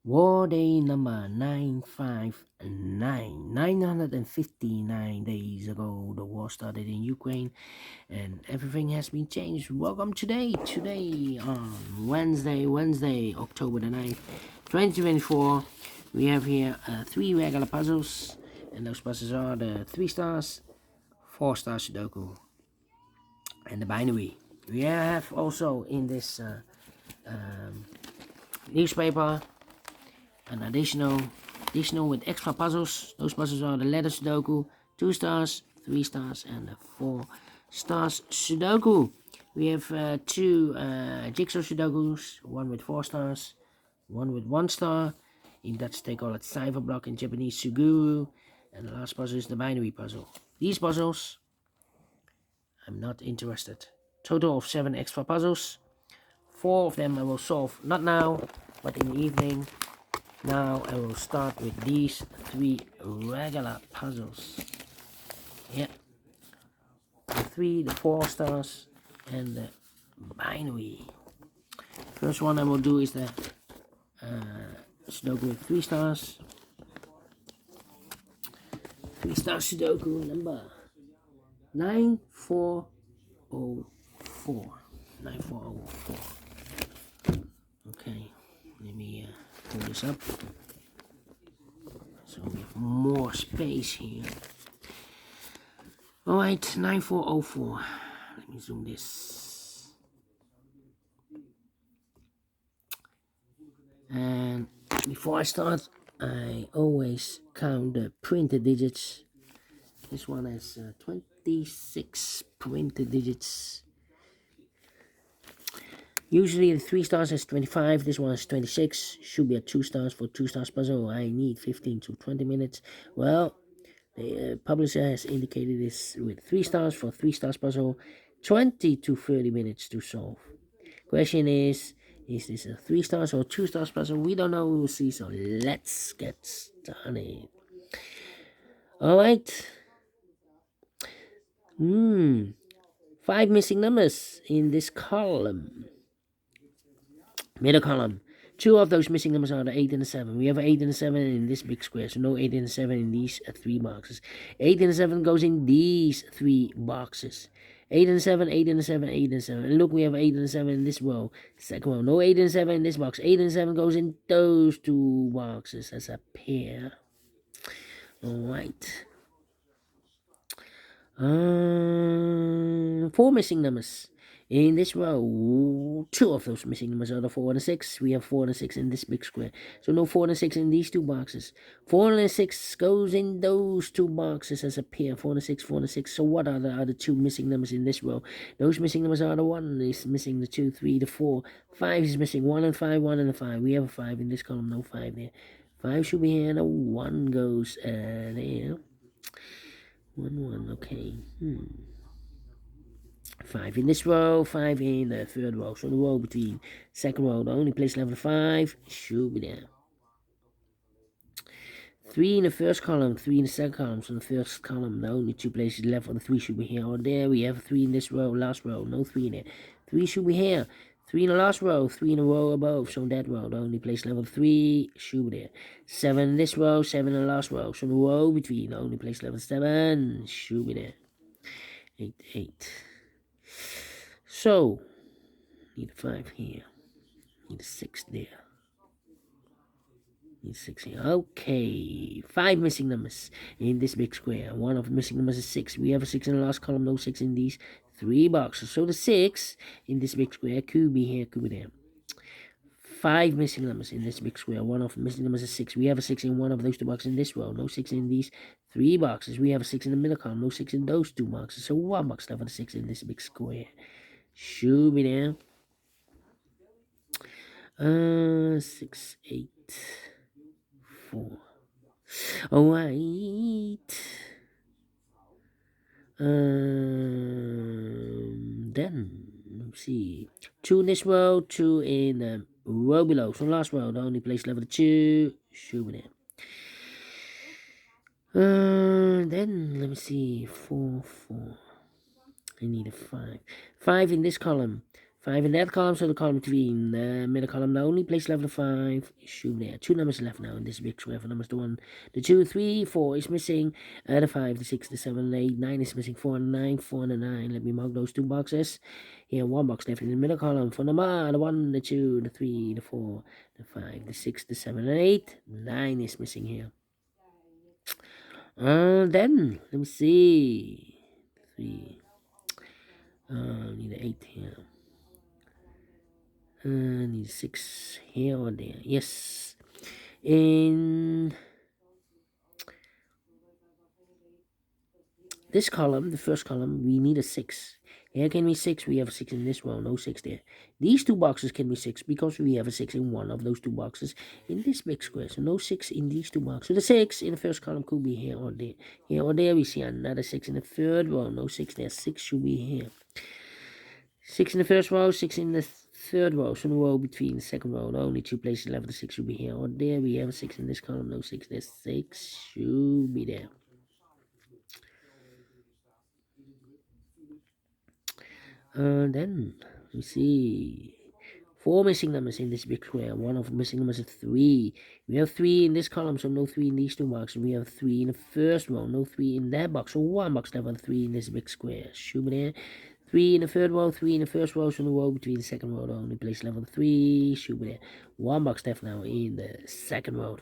War day number 959. 959 days ago, the war started in Ukraine and everything has been changed. Welcome today on Wednesday, October the 9th, 2024. We have here three regular puzzles, and those puzzles are the 3 stars, 4 stars Sudoku, and the binary. We have also in this newspaper an additional with extra puzzles. Those puzzles are the letter Sudoku, 2 stars, 3 stars, and the 4 stars Sudoku. We have two jigsaw Sudokus, one with 4 stars, one with 1 star. In Dutch they call it cipher block, in Japanese Suguru, and the last puzzle is the binary puzzle. These puzzles, I'm not interested. Total of 7 extra puzzles. 4 of them I will solve not now, but in the evening. Now I will start with these 3 regular puzzles. Yeah, the 3, the 4 stars, and the binary. First one I will do is the Sudoku with 3 stars. 3 star Sudoku number 9404. 9404. Okay, let me pull this up so we have more space here. Alright, 9404. Let me zoom this. And before I start, I always count the printed digits. This one has 26 printed digits. Usually the 3 stars has 25, this one has 26. Should be a 2 stars for 2 stars puzzle. I need 15 to 20 minutes. Well, the publisher has indicated this with 3 stars for 3 stars puzzle, 20 to 30 minutes to solve. Question is this a 3 stars or 2 stars puzzle? We don't know, we will see, so let's get started. Alright. 5 missing numbers in this column. Middle column. 2 of those missing numbers are the 8 and the 7. We have 8 and the 7 in this big square, so no 8 and the 7 in these 3 boxes. 8 and the 7 goes in these 3 boxes. 8 and 7, 8 and 7, 8 and 7. And look, we have 8 and 7 in this row. Second row, no 8 and 7 in this box. 8 and 7 goes in those 2 boxes as a pair. Alright. 4 missing numbers. In this row, 2 of those missing numbers are the 4 and the 6. We have 4 and the 6 in this big square. So no 4 and the 6 in these 2 boxes. 4 and the 6 goes in those 2 boxes as a pair. 4 and the 6, 4 and the 6. So what are the other 2 missing numbers in this row? Those missing numbers are the 1 is missing, the 2, 3, the 4. 5 is missing, 1 and 5, 1 and the 5. We have a 5 in this column, no 5 there. 5 should be here, no 1 goes there. 1, okay. 5 in this row, 5 in the third row. So the row between second row, the only place level 5 should be there. 3 in the first column, 3 in the second column. So the first column, the only 2 places left for the 3 should be here or there. We have 3 in this row, last row, no 3 in there. 3 should be here. 3 in the last row, 3 in the row above. So that row, the only place level 3 should be there. 7 in this row, 7 in the last row. So the row between, the only place level 7 should be there. 8, 8. So, need a 5 here. Need a 6 there. Need a 6 here. Okay. 5 missing numbers in this big square. One of the missing numbers is 6. We have a 6 in the last column, no 6 in these 3 boxes. So the 6 in this big square could be here, could be there. 5 missing numbers in this big square. One of the missing numbers is 6. We have a 6 in one of those 2 boxes in this row. No 6 in these 3 boxes. We have a 6 in the middle column. No 6 in those 2 boxes. So 1 box left for the 6 in this big square. Should be there. 6, 8, 4. Alright. Then let's see. 2 in this row, 2 in the row below. So last row, the only place level 2 should be there. Then let me see. 4, 4. I need a 5. 5 in this column. 5 in that column, so the column between the middle column, the only place left of 5 should be there. 2 numbers left now in this big square. For numbers the 1, the 2, 3, 4 is missing. The 5, the 6, the 7, the 8, 9 is missing. 4 and 9, 4 and 9. Let me mark those 2 boxes. Here, 1 box left in the middle column. For number the 1, the 2, the 3, the 4, the 5, the 6, the 7, and 8. 9 is missing here. Then let me see. 3. Need an 8 here. Need 6 here or there. Yes. In this column, the first column, we need a 6. Here can be 6. We have a 6 in this row. No 6 there. These 2 boxes can be 6 because we have a 6 in one of those 2 boxes in this big square. So no 6 in these 2 boxes. So the 6 in the first column could be here or there. Here or there we see another 6 in the third row. No 6 there. 6 should be here. 6 in the first row, 6 in the third row. So the row between the second row, the only 2 places left, the 6 should be here or there. We have a 6 in this column, no 6 there. 6 should be there. Then we see 4 missing numbers in this big square. One of the missing numbers is 3. We have 3 in this column, so no 3 in these 2 boxes. We have 3 in the first row, no 3 in that box. So 1 box left on 3 in this big square. Should be there. 3 in the third row, 3 in the first row, so the row between the second row, the only place level 3 should be there. 1 box left now in the second row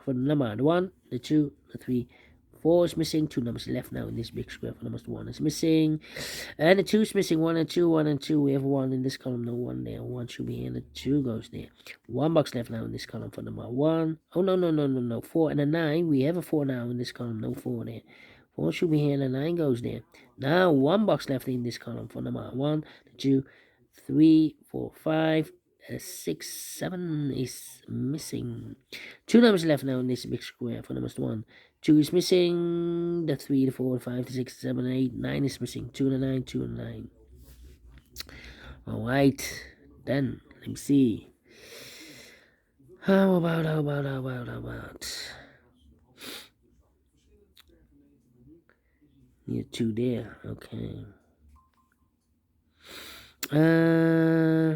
for the number the 1, the 2, the 3, 4 is missing. 2 numbers left now in this big square. For numbers 1 is missing, and the 2 is missing. 1 and 2, 1 and 2. We have 1 in this column, no 1 there. 1 should be here, and the 2 goes there. 1 box left now in this column for number 1. Oh no. 4 and a 9. We have a 4 now in this column, no 4 there. 4 should be here, and the 9 goes there. Now 1 box left in this column for number 1, 2, 3, 4, 5, 6, 7 is missing. 2 numbers left now in this big square. For numbers 1, 2 is missing. The 3, the 4, the 5, the 6, the 7, and 8, 9 is missing. 2 and 9, 2 and 9. Alright, then let me see. How about need 2 there. Okay. Yeah.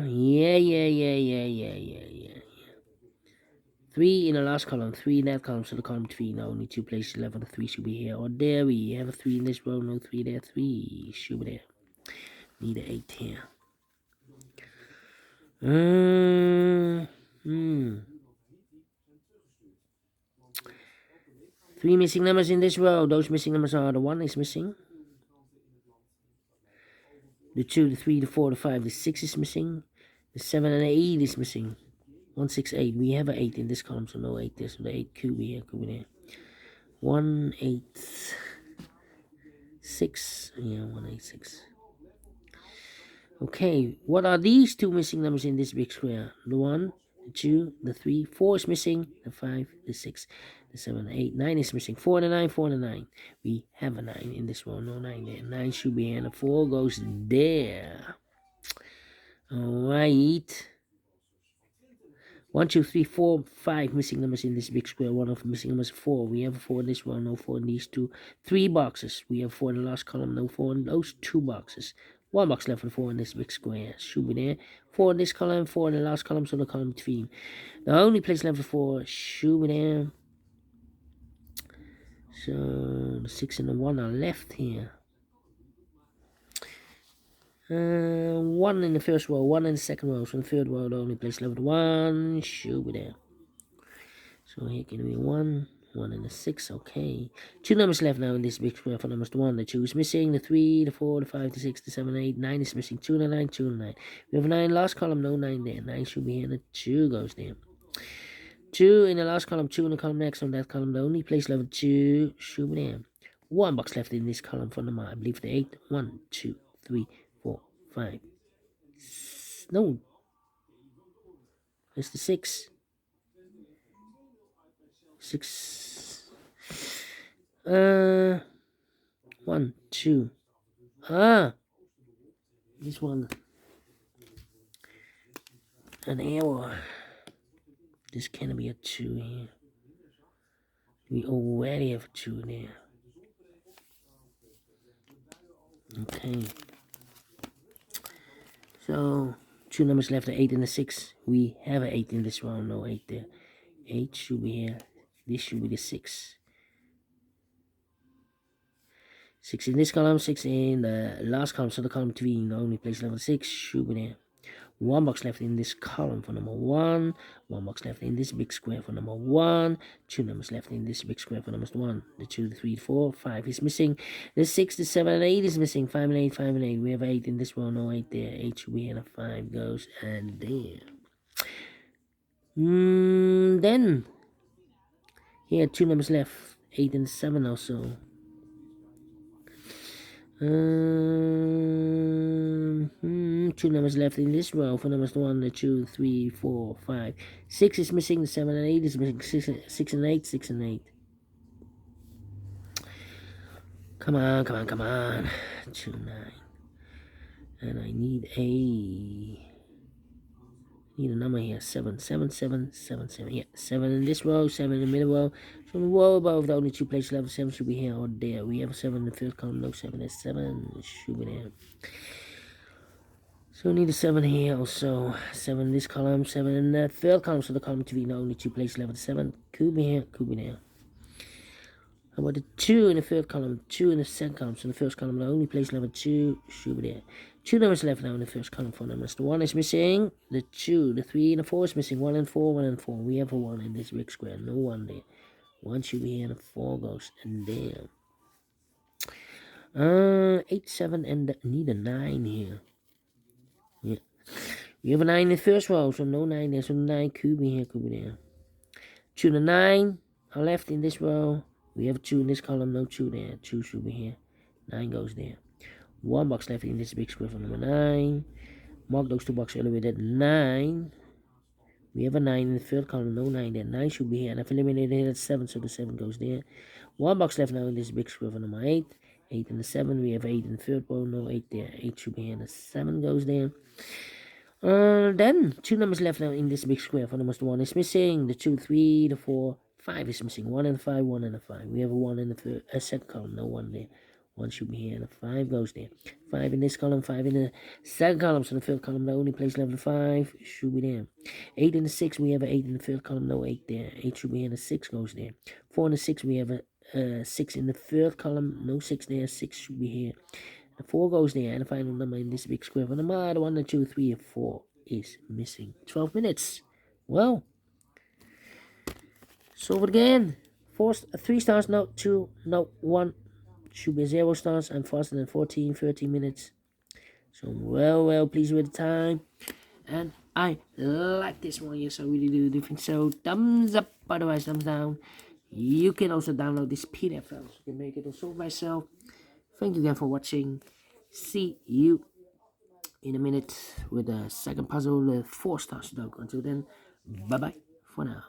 3 in the last column, 3 in that column, so the column between only 2 places left. The 3 should be here or there. We have a 3 in this row, no 3 there. 3 should be there. Need an 8 here. 3 missing numbers in this row. Those missing numbers are the 1 is missing. The 2, the 3, the 4, the 5, the 6 is missing. The 7 and the 8 is missing. 1, 6, 8. We have an 8 in this column, so no 8 there. So the 8 could be here, could be there. 1, 8, 6. Yeah, 1, 8, 6. Okay, what are these 2 missing numbers in this big square? The 1, the 2, the 3, 4 is missing. The 5, the 6, the 7, 8, 9 is missing. 4 and a 9, 4 and a 9. We have a 9 in this one, no 9 there. 9 should be here, and the 4 goes there. Alright. 1, 2, 3, 4, 5 missing numbers in this big square. One of the missing numbers is 4. We have a 4 in this one, no 4 in these 2. 3 boxes. We have 4 in the last column, no 4 in those 2 boxes. 1 box left for 4 in this big square. Should be there. 4 in this column, 4 in the last column, so the column between. The only place left for 4 should be there. So the 6 and the 1 are left here. 1 in the first row, 1 in the second row. So the third row, the only place left 1 should be there. So here can be 1 in the 6. Okay. 2 numbers left now in this big square. For numbers 1, the 2 is missing. The 3, the 4, the 5, the 6, the 7, 8, 9 is missing. 2 and a 9, 2 and a 9. We have a 9 last column, no 9 there. 9 should be here, and the 2 goes there. 2 in the last column, 2 in the column next. On that column, the only place left 2 should be there. 1 box left in this column for number, I believe, the 8. 1, 2, 3, 4, 5. No. It's the 6. 6. 1, 2. This one. An error. This can be a 2 here. We already have a 2 there. Okay. So 2 numbers left, the 8 and the 6. We have an 8 in this one, no 8 there. 8 should be here. This should be the 6. 6 in this column, 6 in the last column, so the column 3, the only place level 6 should be there. 1 box left in this column for number 1. 1 box left in this big square for number 1. 2 numbers left in this big square for number 1. The 2, the 3, the 4, 5 is missing. The 6, the 7, and 8 is missing. 5 and 8, 5 and 8. We have 8 in this one, no 8 there. 8 should be here, and 5 goes, and there. Then, here, 2 numbers left. 8 and 7 also. 2 numbers left in this row for numbers 1, the 2, 3, 4, 5. 6 is missing, the 7 and 8 is missing. 6 and 8, 6 and 8. Come on, come on, come on. 2, 9. And I need a number here. 7, 7, 7, 7, 7. Yeah, 7 in this row, 7 in the middle row. So the row above, the only 2 places level 7 should be here or there. We have a 7 in the first column, no 7. There's 7 should be there. So we need a 7 here also. 7 in this column, 7 in the third column. So the column 3, the only 2 places level 7. Could be here, could be there. How about the 2 in the third column, 2 in the second column. So the first column, the only place level 2 should be there. 2 numbers left now in the first column for numbers. The 1 is missing, the 2, the 3, and the 4 is missing. 1 and 4, 1 and 4. We have a 1 in this big square, no 1 there. 1 should be here, and the 4 goes in there. 8, 7, and need a 9 here. Yeah. We have a 9 in the first row, so no 9 there. So the 9 could be here, could be there. 2 and 9 are left in this row. We have 2 in this column, no 2 there. 2 should be here. 9 goes there. 1 box left in this big square for number 9. Mark those 2 boxes elevated 9. We have a 9 in the third column, no 9 there. 9 should be here. And I've eliminated it at 7, so the 7 goes there. 1 box left now in this big square for number 8. 8 in the 7. We have 8 in the third row, no 8 there. 8 should be here, and the 7 goes there. Then 2 numbers left now in this big square for numbers. The 1 is missing. The 2, 3, the 4, 5 is missing. 1 and 5, 1 and 5. We have a 1 in the second column, no 1 there. 1 should be here, and a 5 goes there. 5 in this column, 5 in the second column, so the third column, the only place level 5 should be there. 8 in the 6, we have an 8 in the third column, no 8 there. 8 should be here, and a 6 goes there. 4 in the 6, we have a 6 in the third column, no 6 there. 6 should be here. The 4 goes there, and the final number in this big square for the 1, the 2, 3, 4 is missing. 12 minutes. Well, solve it again. First, 3 stars, no 2, no 1. Should be 0 stars. I'm faster than 14, 13 minutes. So I'm well pleased with the time. And I like this one. Yes, I really do think so. Thumbs up, otherwise thumbs down. You can also download this PDF file. So you can make it or solve by yourself. Thank you again for watching. See you in a minute with the second puzzle, the 4 Stars Sudoku. Until then, bye-bye for now.